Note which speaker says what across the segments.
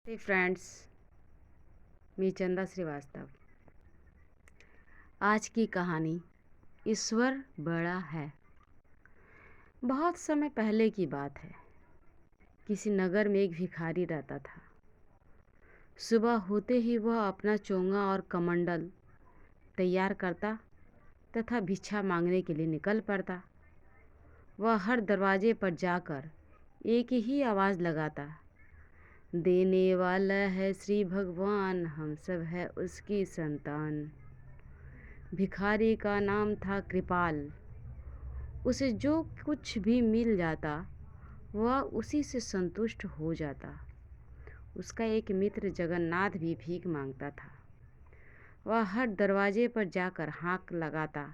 Speaker 1: Friends, मैं चंदा श्रीवास्तव। आज की कहानी ईश्वर बड़ा है। बहुत समय पहले की बात है। किसी नगर में एक भिखारी रहता था। सुबह होते ही वह अपना चोंगा और कमंडल तैयार करता तथा भिक्षा मांगने के लिए निकल पड़ता। वह हर दरवाजे पर जाकर एक ही आवाज़ लगाता, देने वाला है श्री भगवान, हम सब है उसकी संतान। भिखारी का नाम था कृपाल। उसे जो कुछ भी मिल जाता वह उसी से संतुष्ट हो जाता। उसका एक मित्र जगन्नाथ भी भीख मांगता था। वह हर दरवाजे पर जाकर हाँक लगाता,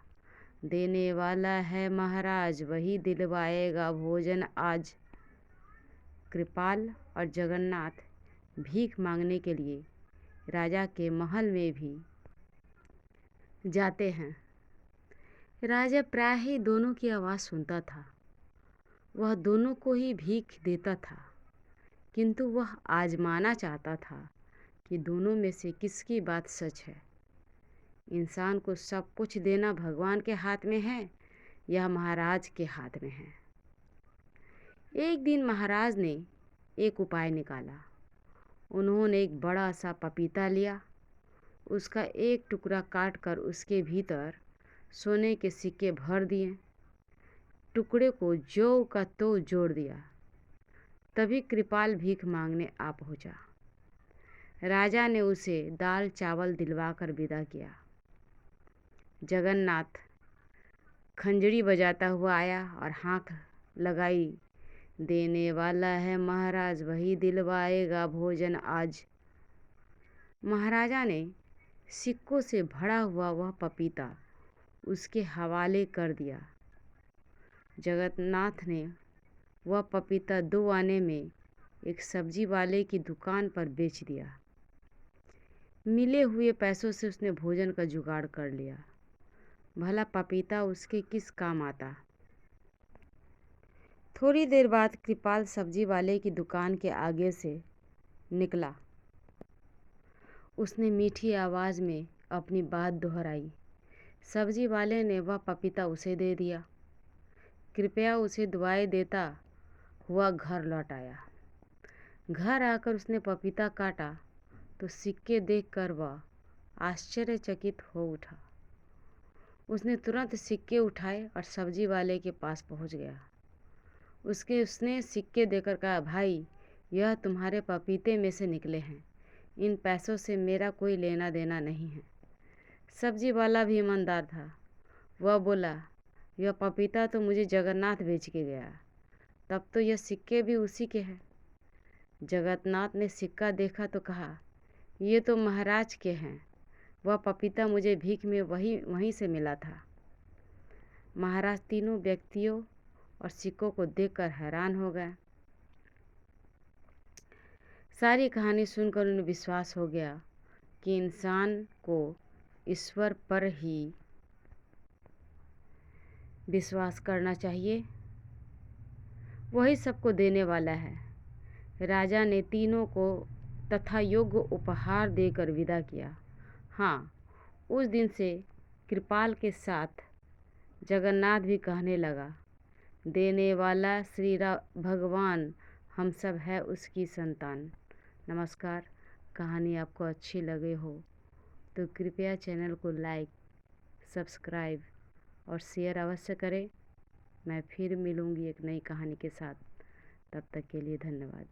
Speaker 1: देने वाला है महाराज, वही दिलवाएगा भोजन आज। कृपाल और जगन्नाथ भीख मांगने के लिए राजा के महल में भी जाते हैं। राजा प्राय ही दोनों की आवाज़ सुनता था। वह दोनों को ही भीख देता था, किंतु वह आजमाना चाहता था कि दोनों में से किसकी बात सच है। इंसान को सब कुछ देना भगवान के हाथ में है या महाराज के हाथ में है। एक दिन महाराज ने एक उपाय निकाला। उन्होंने एक बड़ा सा पपीता लिया। उसका एक टुकड़ा काट कर उसके भीतर सोने के सिक्के भर दिए। टुकड़े को ज्यों का त्यों जोड़ दिया। तभी कृपाल भीख मांगने आ पहुंचा। राजा ने उसे दाल चावल दिलवाकर विदा किया। जगन्नाथ खंजरी बजाता हुआ आया और हाँक लगाई, देने वाला है महाराज, वही दिलवाएगा भोजन आज। महाराजा ने सिक्कों से भरा हुआ वह पपीता उसके हवाले कर दिया। जगन्नाथ ने वह पपीता 2 आने में एक सब्जी वाले की दुकान पर बेच दिया। मिले हुए पैसों से उसने भोजन का जुगाड़ कर लिया। भला पपीता उसके किस काम आता। थोड़ी देर बाद कृपाल सब्जी वाले की दुकान के आगे से निकला। उसने मीठी आवाज़ में अपनी बात दोहराई। सब्जी वाले ने वह पपीता उसे दे दिया। कृपया उसे दुआएं देता हुआ घर लौट आया। घर आकर उसने पपीता काटा तो सिक्के देखकर वह आश्चर्यचकित हो उठा। उसने तुरंत सिक्के उठाए और सब्जी वाले के पास पहुंच गया। उसने सिक्के देकर कहा, भाई, यह तुम्हारे पपीते में से निकले हैं। इन पैसों से मेरा कोई लेना देना नहीं है। सब्जी वाला भी ईमानदार था। वह बोला, यह पपीता तो मुझे जगन्नाथ बेच के गया, तब तो यह सिक्के भी उसी के हैं। जगन्नाथ ने सिक्का देखा तो कहा, ये तो महाराज के हैं। वह पपीता मुझे भीख में वहीं से मिला था। महाराज तीनों व्यक्तियों और सिक्कों को देखकर हैरान हो गए। सारी कहानी सुनकर उन्हें विश्वास हो गया कि इंसान को ईश्वर पर ही विश्वास करना चाहिए, वही सबको देने वाला है। राजा ने तीनों को तथा योग्य उपहार देकर विदा किया। हाँ, उस दिन से कृपाल के साथ जगन्नाथ भी कहने लगा, देने वाला श्री भगवान, हम सब है उसकी संतान। नमस्कार। कहानी आपको अच्छी लगे हो तो कृपया चैनल को लाइक, सब्सक्राइब और शेयर अवश्य करें। मैं फिर मिलूँगी एक नई कहानी के साथ। तब तक के लिए धन्यवाद।